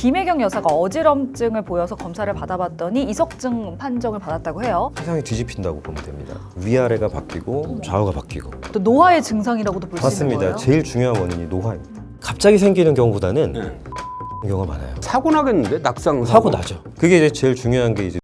김혜경 여사가 어지럼증을 보여서 검사를 받아봤더니 이석증 판정을 받았다고 해요. 세상이 뒤집힌다고 보면 됩니다. 위아래가 바뀌고 좌우가 바뀌고. 또 노화의 증상이라고도 볼 수 있는 맞습니다. 거예요? 제일 중요한 원인이 노화입니다. 갑자기 생기는 경우보다는 경우가 많아요. 사고 나겠는데? 낙상 사고 나죠. 그게 이제 제일 중요한 게 이제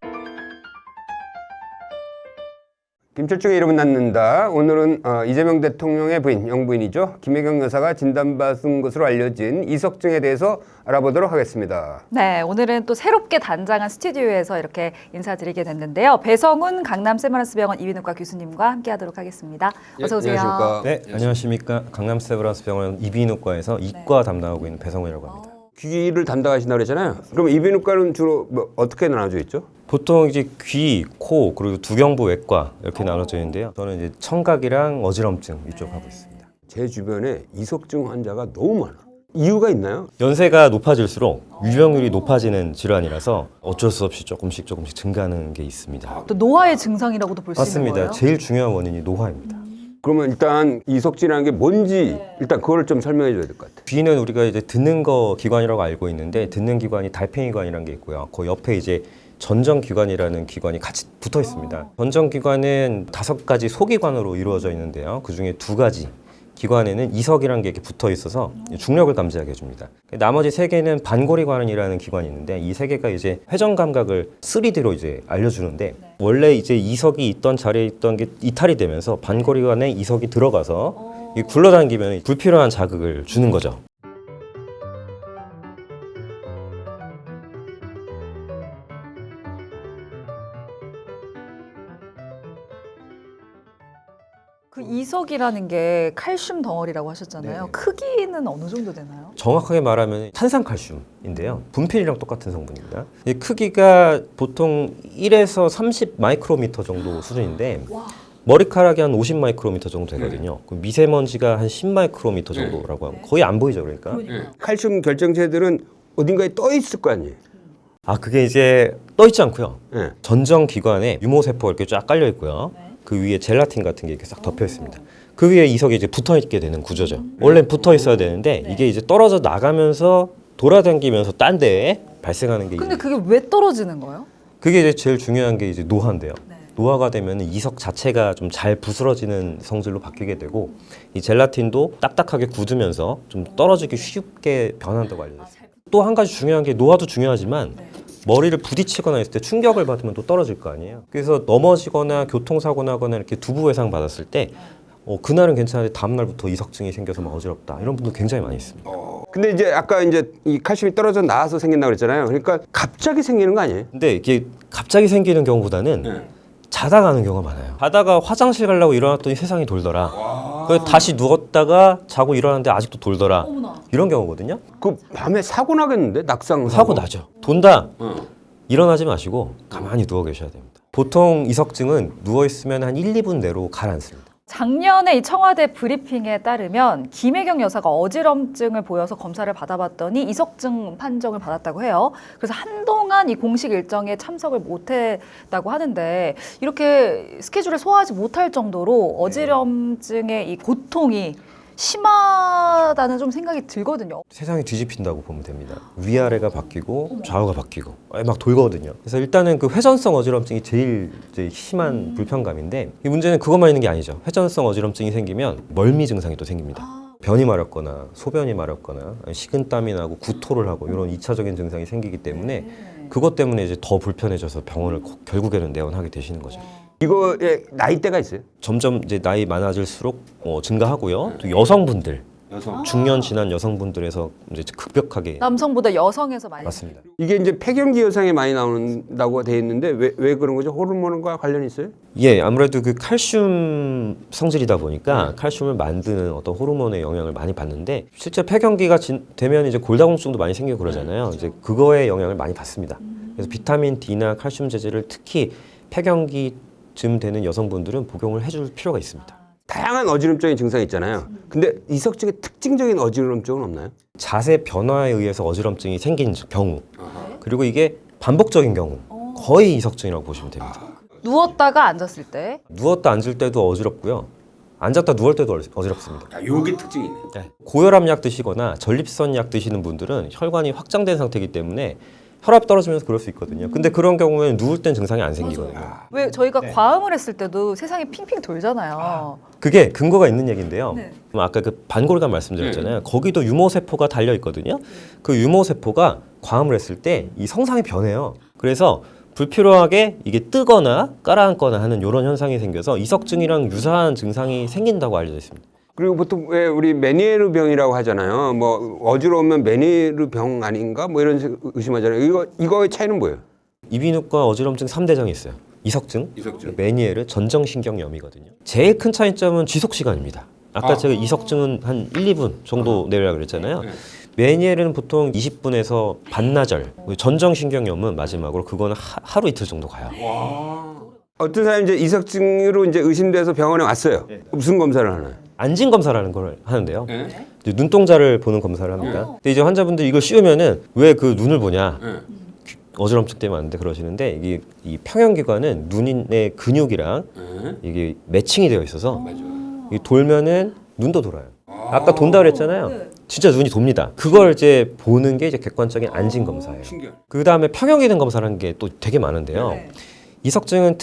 김철중의 이름은 낳는다. 오늘은 이재명 대통령의 부인, 영부인이죠. 김혜경 여사가 진단받은 것으로 알려진 이석증에 대해서 알아보도록 하겠습니다. 네, 오늘은 또 새롭게 단장한 스튜디오에서 이렇게 인사드리게 됐는데요. 배성훈 강남 세브란스병원 이비인후과 교수님과 함께하도록 하겠습니다. 어서 오세요. 안녕하십니까. 네, 안녕하십니까. 강남 세브란스병원 이비인후과에서 이과 담당하고 있는 배성훈이라고 합니다. 귀를 담당하신다고 그랬잖아요. 그럼 이비인후과는 주로 어떻게 나눠져 있죠? 보통 이제 귀, 코, 그리고 두경부 외과 이렇게 나눠져 있는데요. 저는 이제 청각이랑 어지럼증 이쪽 하고 있습니다. 제 주변에 이석증 환자가 너무 많아. 이유가 있나요? 연세가 높아질수록 유병률이 높아지는 질환이라서 어쩔 수 없이 조금씩 증가하는 게 있습니다. 또 노화의 증상이라고도 볼 수 있는 맞습니다. 거예요? 제일 중요한 원인이 노화입니다. 그러면 일단 이석증이라는 게 뭔지 일단 그걸 좀 설명해 줘야 될 것 같아요. 귀는 우리가 이제 듣는 거 기관이라고 알고 있는데 듣는 기관이 달팽이관이라는 게 있고요. 그 옆에 이제 전정기관이라는 기관이 같이 붙어 있습니다. 전정기관은 5가지 소기관으로 이루어져 있는데요. 그 중에 2가지 기관에는 이석이라는 게 이렇게 붙어 있어서 중력을 감지하게 해줍니다. 나머지 3개는 반고리관이라는 기관이 있는데 이 3개가 이제 회전 감각을 3D로 이제 알려주는데 원래 이제 이석이 있던 자리에 있던 게 이탈이 되면서 반고리관에 이석이 들어가서 굴러다니면 불필요한 자극을 주는 거죠. 그 이석이라는 게 칼슘 덩어리라고 하셨잖아요. 네네. 크기는 어느 정도 되나요? 정확하게 말하면 탄산칼슘인데요. 분필이랑 똑같은 성분입니다. 이 크기가 보통 1에서 30 마이크로미터 정도 수준인데 머리카락이 한 50 마이크로미터 정도 되거든요. 그 미세먼지가 한 10 마이크로미터 정도라고 하면 거의 안 보이죠, 그러니까. 칼슘 결정체들은 어딘가에 떠 있을 거 아니에요. 그게 이제 떠 있지 않고요. 네. 전정 기관에 유모세포가 이렇게 쫙 깔려 있고요. 그 위에 젤라틴 같은 게 이렇게 싹 덮여 있습니다. 그 위에 이석이 이제 붙어 있게 되는 구조죠. 원래 붙어 있어야 되는데 이게 이제 떨어져 나가면서 돌아다니면서 딴 데에 발생하는 게 근데 이제 그게 왜 떨어지는 거예요? 그게 이제 제일 중요한 게 이제 노화인데요. 노화가 되면 이석 자체가 좀 잘 부스러지는 성질로 바뀌게 되고 이 젤라틴도 딱딱하게 굳으면서 좀 떨어지기 쉽게 변한다고 알려졌어요. 또 한 가지 중요한 게 노화도 중요하지만 머리를 부딪히거나 했을 때 충격을 받으면 또 떨어질 거 아니에요. 그래서 넘어지거나 교통사고 나거나 이렇게 두부 외상 받았을 때 그날은 괜찮은데 다음 날부터 이석증이 생겨서 막 어지럽다 이런 분들 굉장히 많이 있습니다. 근데 이제 아까 이제 이 칼슘이 떨어져 나와서 생긴다고 그랬잖아요. 그러니까 갑자기 생기는 거 아니에요? 근데 이게 갑자기 생기는 경우보다는 자다가 하는 경우가 많아요. 자다가 화장실 가려고 일어났더니 세상이 돌더라. 그래서 다시 누웠다가 자고 일어났는데 아직도 돌더라. 이런 경우거든요. 그 밤에 사고 나겠는데? 낙상 사고 나죠. 돈다. 일어나지 마시고 가만히 누워 계셔야 됩니다. 보통 이석증은 누워있으면 한 1, 2분 내로 가라앉습니다. 작년에 이 청와대 브리핑에 따르면 김혜경 여사가 어지럼증을 보여서 검사를 받아봤더니 이석증 판정을 받았다고 해요. 그래서 한동안 이 공식 일정에 참석을 못했다고 하는데 이렇게 스케줄을 소화하지 못할 정도로 어지럼증의 이 고통이 심하다는 좀 생각이 들거든요. 세상이 뒤집힌다고 보면 됩니다. 위아래가 바뀌고 좌우가 바뀌고 막 돌거든요. 그래서 일단은 그 회전성 어지럼증이 제일 이제 심한 불편감인데 이 문제는 그것만 있는 게 아니죠. 회전성 어지럼증이 생기면 멀미 증상이 또 생깁니다. 변이 마렵거나 소변이 마렵거나 식은땀이 나고 구토를 하고 이런 2차적인 증상이 생기기 때문에 그것 때문에 이제 더 불편해져서 병원을 결국에는 내원하게 되시는 거죠. 이거에 나이대가 있어요? 점점 이제 나이 많아질수록 증가하고요. 또 여성분들, 중년 지난 여성분들에서 이제 급격하게 남성보다 여성에서 많이 맞습니다. 이게 이제 폐경기 여성에 많이 나온다고 돼 있는데 왜 그런 거죠? 호르몬과 관련이 있어요? 예, 아무래도 그 칼슘 성질이다 보니까 칼슘을 만드는 어떤 호르몬의 영향을 많이 받는데 실제 폐경기가 되면 이제 골다공증도 많이 생기고 그러잖아요. 이제 그거의 영향을 많이 받습니다. 그래서 비타민 D나 칼슘 제제를 특히 폐경기쯤 되는 여성분들은 복용을 해줄 필요가 있습니다. 다양한 어지럼증의 증상이 있잖아요. 근데 이석증의 특징적인 어지럼증은 없나요? 자세 변화에 의해서 어지럼증이 생긴 경우 그리고 이게 반복적인 경우 거의 이석증이라고 보시면 됩니다. 누웠다가 앉았을 때 누웠다 앉을 때도 어지럽고요. 앉았다 누울 때도 어지럽습니다. 아, 요게 특징이네. 네. 고혈압 약 드시거나 전립선 약 드시는 분들은 혈관이 확장된 상태이기 때문에 혈압 떨어지면서 그럴 수 있거든요. 근데 그런 경우에는 누울 땐 증상이 안 생기거든요. 왜 저희가 과음을 했을 때도 세상이 핑핑 돌잖아요. 그게 근거가 있는 얘기인데요. 네. 아까 그 반골간 말씀드렸잖아요. 거기도 유모세포가 달려 있거든요. 그 유모세포가 과음을 했을 때 이 성상이 변해요. 그래서 불필요하게 이게 뜨거나 깔아앉거나 하는 이런 현상이 생겨서 이석증이랑 유사한 증상이 생긴다고 알려져 있습니다. 그리고 보통 왜 우리 메니에르 병이라고 하잖아요. 뭐 어지러우면 메니에르 병 아닌가? 뭐 이런 식으로 의심하잖아요. 이거의 차이는 뭐예요? 이비인후과 어지럼증 3대장이 있어요. 이석증, 이석증. 메니에르, 전정신경염이거든요. 제일 큰 차이점은 지속 시간입니다. 아까 제가 이석증은 한 1, 2분 정도 내려라 그랬잖아요. 메니에르는 보통 20분에서 반나절, 전정신경염은 마지막으로 그거는 하루 이틀 정도 가요. 어떤 사람이 이제 이석증으로 이제 의심돼서 병원에 왔어요. 무슨 검사를 하나요? 안진 검사라는 걸 하는데요. 이제 눈동자를 보는 검사를 합니다. 근데 이제 환자분들이 이걸 씌우면은 왜 그 눈을 보냐? 어지럼증 때문에 왔는데 그러시는데 이게 이 평형기관은 눈의 근육이랑 이게 매칭이 되어 있어서 이게 돌면은 눈도 돌아요. 아까 돈다 그랬잖아요. 진짜 눈이 돕니다. 그걸 이제 보는 게 이제 객관적인 안진 검사예요. 그 다음에 평형기능 검사라는 게 또 되게 많은데요. 이석증은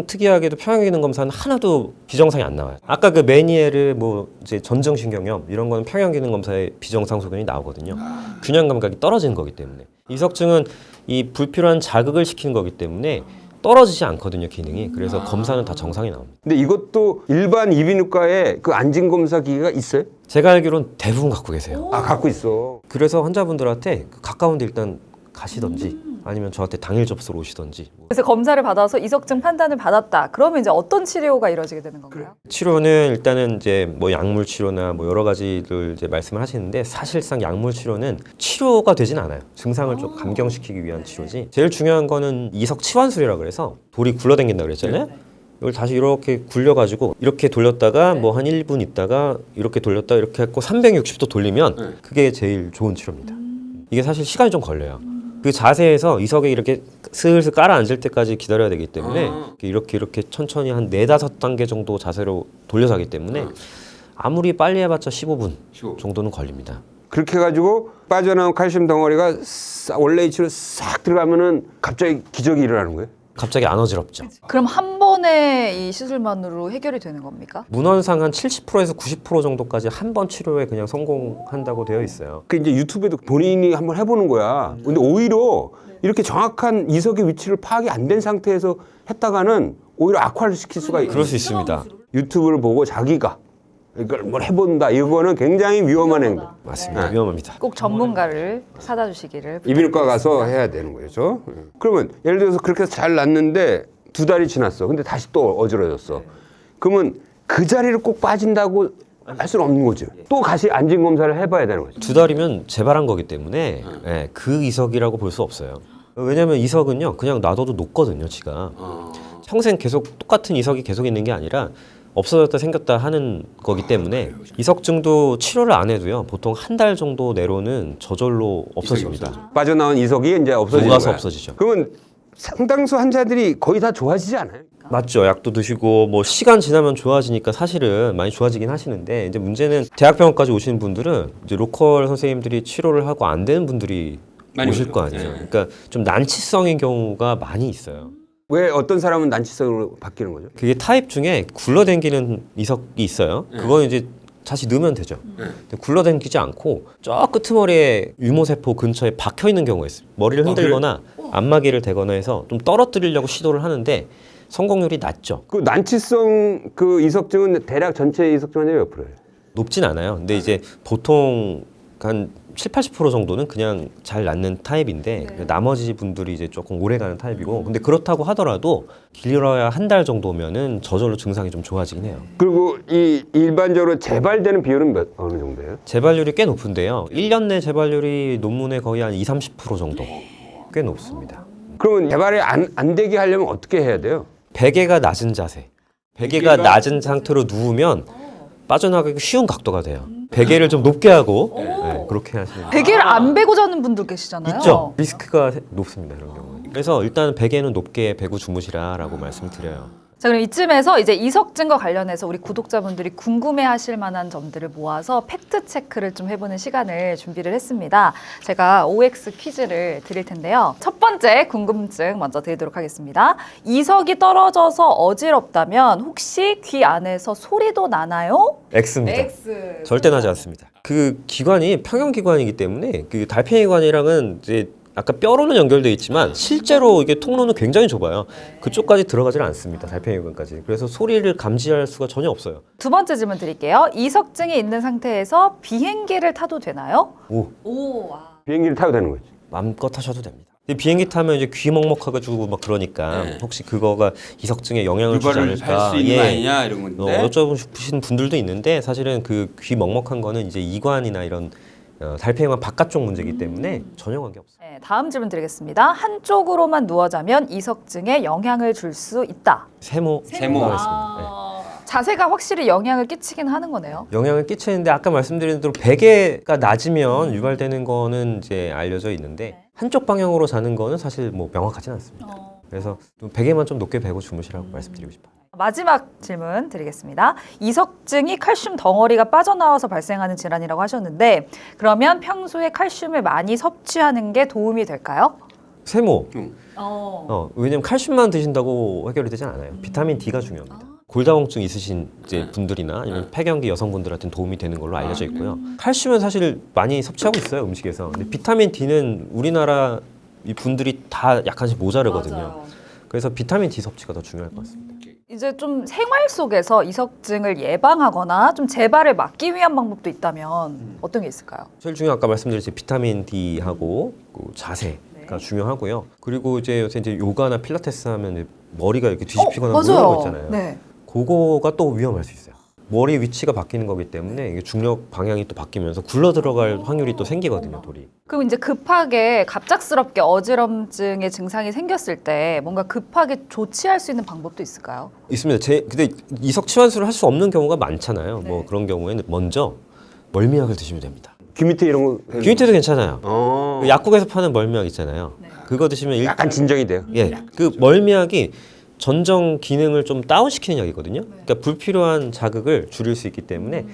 특이하게도 평형기능 검사는 하나도 비정상이 안 나와요. 아까 그 메니에르 뭐 이제 전정신경염 이런 거는 평형기능 검사에 비정상 소견이 나오거든요. 균형 감각이 떨어지는 거기 때문에. 이석증은 이 불필요한 자극을 시키는 거기 때문에 떨어지지 않거든요, 기능이. 그래서 검사는 다 정상이 나옵니다. 근데 이것도 일반 이비인후과에 그 안진 검사 기계가 있어요? 제가 알기로는 대부분 갖고 계세요. 아, 갖고 있어. 그래서 환자분들한테 가까운 데 일단 가시던지 아니면 저한테 당일 접수로 오시던지. 그래서 검사를 받아서 이석증 판단을 받았다. 그러면 이제 어떤 치료가 이루어지게 되는 건가요? 치료는 일단은 이제 뭐 약물 치료나 뭐 여러 가지를 이제 말씀을 하시는데 사실상 약물 치료는 치료가 되진 않아요. 증상을 좀 감경시키기 위한 치료지. 제일 중요한 거는 이석 치환술이라고 그래서 돌이 굴러다닌다 그랬잖아요. 이걸 다시 이렇게 굴려가지고 이렇게 돌렸다가 뭐 한 1분 있다가 이렇게 돌렸다 이렇게 했고 360도 돌리면 그게 제일 좋은 치료입니다. 이게 사실 시간이 좀 걸려요. 그 자세에서 이석에 이렇게 슬슬 깔아앉을 때까지 기다려야 되기 때문에 이렇게 천천히 한 4-5단계 정도 자세로 돌려서 하기 때문에 아무리 빨리 해봤자 15분 정도는 걸립니다. 그렇게 해가지고 빠져나온 칼슘 덩어리가 원래 위치로 싹 들어가면은 갑자기 기적이 일어나는 거예요? 갑자기 안 어지럽죠. 그럼 한 번의 이 시술만으로 해결이 되는 겁니까? 문헌상 한 70%에서 90% 정도까지 한 번 치료에 그냥 성공한다고 되어 있어요. 그 이제 유튜브에도 본인이 한번 해보는 거야. 근데 오히려 이렇게 정확한 이석의 위치를 파악이 안 된 상태에서 했다가는 오히려 악화를 시킬 수가 있어요. 그럴 수 있습니다. 유튜브를 보고 자기가 이걸 뭘 해본다. 이거는 굉장히 위험한 행동. 맞습니다. 네. 위험합니다. 꼭 전문가를 찾아주시기를. 이비인후과 가서 해야 되는 거죠. 그러면 예를 들어서 그렇게 해서 잘 났는데 2달이 지났어. 근데 다시 또 어지러졌어. 그러면 그 자리를 꼭 빠진다고 할 수는 없는 거죠. 또 다시 안진 검사를 해봐야 되는 거죠. 2달이면 재발한 거기 때문에 예, 그 이석이라고 볼 수 없어요. 왜냐하면 이석은요 그냥 놔둬도 녹거든요, 지가. 평생 계속 똑같은 이석이 계속 있는 게 아니라 없어졌다 생겼다 하는 거기 때문에 이석증도 치료를 안 해도요 보통 한 달 정도 내로는 저절로 없어집니다. 빠져나온 이석이 이제 없어지는 녹아서 거야. 없어지죠. 그러면 상당수 환자들이 거의 다 좋아지지 않아요? 맞죠. 약도 드시고 뭐 시간 지나면 좋아지니까 사실은 많이 좋아지긴 하시는데 이제 문제는 대학병원까지 오시는 분들은 이제 로컬 선생님들이 치료를 하고 안 되는 분들이 오실 거 아니에요. 그러니까 좀 난치성인 경우가 많이 있어요. 왜 어떤 사람은 난치성으로 바뀌는 거죠? 그게 타입 중에 굴러당기는 이석이 있어요. 그건 이제 다시 넣으면 되죠. 근데 굴러당기지 않고 저 끄트머리에 유모세포 근처에 박혀 있는 경우가 있어요. 머리를 흔들거나 안마기를 대거나 해서 좀 떨어뜨리려고 시도를 하는데 성공률이 낮죠. 그 난치성 그 이석증은 대략 전체 이석증 환자의 몇 프로예요? 높진 않아요. 근데 이제 보통 한 70-80% 정도는 그냥 잘 낫는 타입인데 나머지 분들이 이제 조금 오래 가는 타입이고 근데 그렇다고 하더라도 길어야 한 달 정도면은 저절로 증상이 좀 좋아지긴 해요. 그리고 이 일반적으로 재발되는 비율은 어느 정도예요? 재발률이 꽤 높은데요. 1년 내 재발률이 논문에 거의 한 20-30% 정도 꽤 높습니다. 그러면 재발이 안 되게 하려면 어떻게 해야 돼요? 베개가 낮은 자세. 베개가 낮은 상태로 누우면 빠져나가기 쉬운 각도가 돼요. 베개를 좀 높게 하고 네, 그렇게 하시면 베개를 안 베고 자는 분들 계시잖아요. 있죠. 리스크가 높습니다. 그런 경우는. 그래서 일단 베개는 높게 베고 주무시라라고 말씀을 드려요. 자, 그럼 이쯤에서 이제 이석증과 관련해서 우리 구독자분들이 궁금해하실 만한 점들을 모아서 팩트 체크를 좀 해보는 시간을 준비를 했습니다. 제가 OX 퀴즈를 드릴 텐데요. 첫 번째 궁금증 먼저 드리도록 하겠습니다. 이석이 떨어져서 어지럽다면 혹시 귀 안에서 소리도 나나요? X입니다. X. 절대 나지 않습니다. 그 기관이 평형기관이기 때문에 그 달팽이관이랑은 이제 아까 뼈로는 연결되어 있지만 실제로 이게 통로는 굉장히 좁아요. 그쪽까지 들어가지는 않습니다. 달팽이관까지. 그래서 소리를 감지할 수가 전혀 없어요. 두 번째 질문 드릴게요. 이석증이 있는 상태에서 비행기를 타도 되나요? 오, 비행기를 타도 되는 거지. 마음껏 하셔도 됩니다. 근데 비행기 타면 이제 귀 먹먹해가지고 막 그러니까 혹시 그거가 이석증에 영향을 주지 유발을 않을까? 할 수 있는 거 아니냐 이런 건데. 여쭤보시는 분들도 있는데 사실은 그 귀 먹먹한 거는 이제 이관이나 이런 달팽이관 바깥쪽 문제이기 때문에 전혀 관계 없어요. 네, 다음 질문 드리겠습니다. 한쪽으로만 누워 자면 이석증에 영향을 줄 수 있다. 세모. 하겠습니다. 네. 자세가 확실히 영향을 끼치긴 하는 거네요. 영향을 끼치는데 아까 말씀드린 대로 베개가 낮으면 유발되는 거는 이제 알려져 있는데 한쪽 방향으로 자는 거는 사실 뭐 명확하진 않습니다. 그래서 좀 베개만 좀 높게 베고 주무시라고 말씀드리고 싶어요. 마지막 질문 드리겠습니다. 이석증이 칼슘 덩어리가 빠져나와서 발생하는 질환이라고 하셨는데 그러면 평소에 칼슘을 많이 섭취하는 게 도움이 될까요? 세모. 왜냐면 칼슘만 드신다고 해결이 되진 않아요. 비타민 D가 중요합니다. 골다공증 있으신 이제 분들이나 아니면 폐경기 여성분들한테는 도움이 되는 걸로 알려져 있고요. 칼슘은 사실 많이 섭취하고 있어요, 음식에서. 근데 비타민 D는 우리나라 이 분들이 다 약간씩 모자르거든요. 그래서 비타민 D 섭취가 더 중요할 것 같습니다. 이제 좀 생활 속에서 이석증을 예방하거나 좀 재발을 막기 위한 방법도 있다면 어떤 게 있을까요? 제일 중요한 아까 말씀드렸듯이 비타민 D하고 그 자세가 중요하고요. 그리고 이제 요새 이제 요가나 필라테스 하면 이제 머리가 이렇게 뒤집히거나 맞아요. 누는 거 있잖아요. 네. 그거가 또 위험할 수 있어요. 머리 위치가 바뀌는 거기 때문에 이게 중력 방향이 또 바뀌면서 굴러 들어갈 확률이 또 생기거든요, 돌이. 그럼 이제 급하게 갑작스럽게 어지럼증의 증상이 생겼을 때 뭔가 급하게 조치할 수 있는 방법도 있을까요? 있습니다. 근데 이석 치환술을 할 수 없는 경우가 많잖아요. 뭐 그런 경우에는 먼저 멀미약을 드시면 됩니다. 귀 밑에 이런 거. 귀 밑에도 괜찮아요. 어. 그 약국에서 파는 멀미약 있잖아요. 그거 드시면 약간 진정이 돼요. 그 멀미약이 전정 기능을 좀 다운시키는 약이거든요. 그러니까 불필요한 자극을 줄일 수 있기 때문에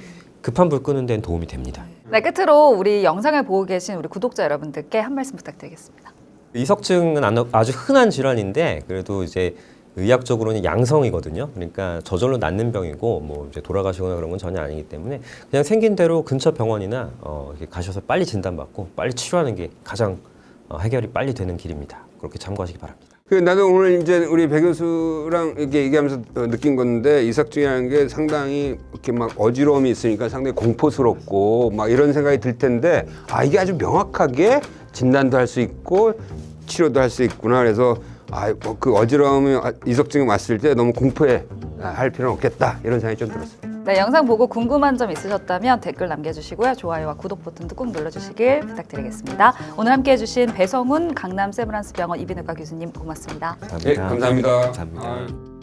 급한 불 끄는 데는 도움이 됩니다. 네, 끝으로 우리 영상을 보고 계신 우리 구독자 여러분들께 한 말씀 부탁드리겠습니다. 이석증은 아주 흔한 질환인데 그래도 이제 의학적으로는 양성이거든요. 그러니까 저절로 낫는 병이고 뭐 이제 돌아가시거나 그런 건 전혀 아니기 때문에 그냥 생긴 대로 근처 병원이나 이렇게 가셔서 빨리 진단받고 빨리 치료하는 게 가장 해결이 빨리 되는 길입니다. 그렇게 참고하시기 바랍니다. 나도 오늘 이제 우리 배 교수랑 이렇게 얘기하면서 느낀 건데 이석증이라는 게 상당히 이렇게 막 어지러움이 있으니까 상당히 공포스럽고 막 이런 생각이 들 텐데 이게 아주 명확하게 진단도 할 수 있고 치료도 할 수 있구나. 그래서 뭐 그 어지러움이 이석증이 왔을 때 너무 공포해 할 필요는 없겠다 이런 생각이 좀 들었어요. 네, 영상 보고 궁금한 점 있으셨다면 댓글 남겨주시고요. 좋아요와 구독 버튼도 꼭 눌러주시길 부탁드리겠습니다. 오늘 함께해 주신 배성훈 강남 세브란스 병원 이비인후과 교수님 고맙습니다. 감사합니다. 감사합니다. 감사합니다.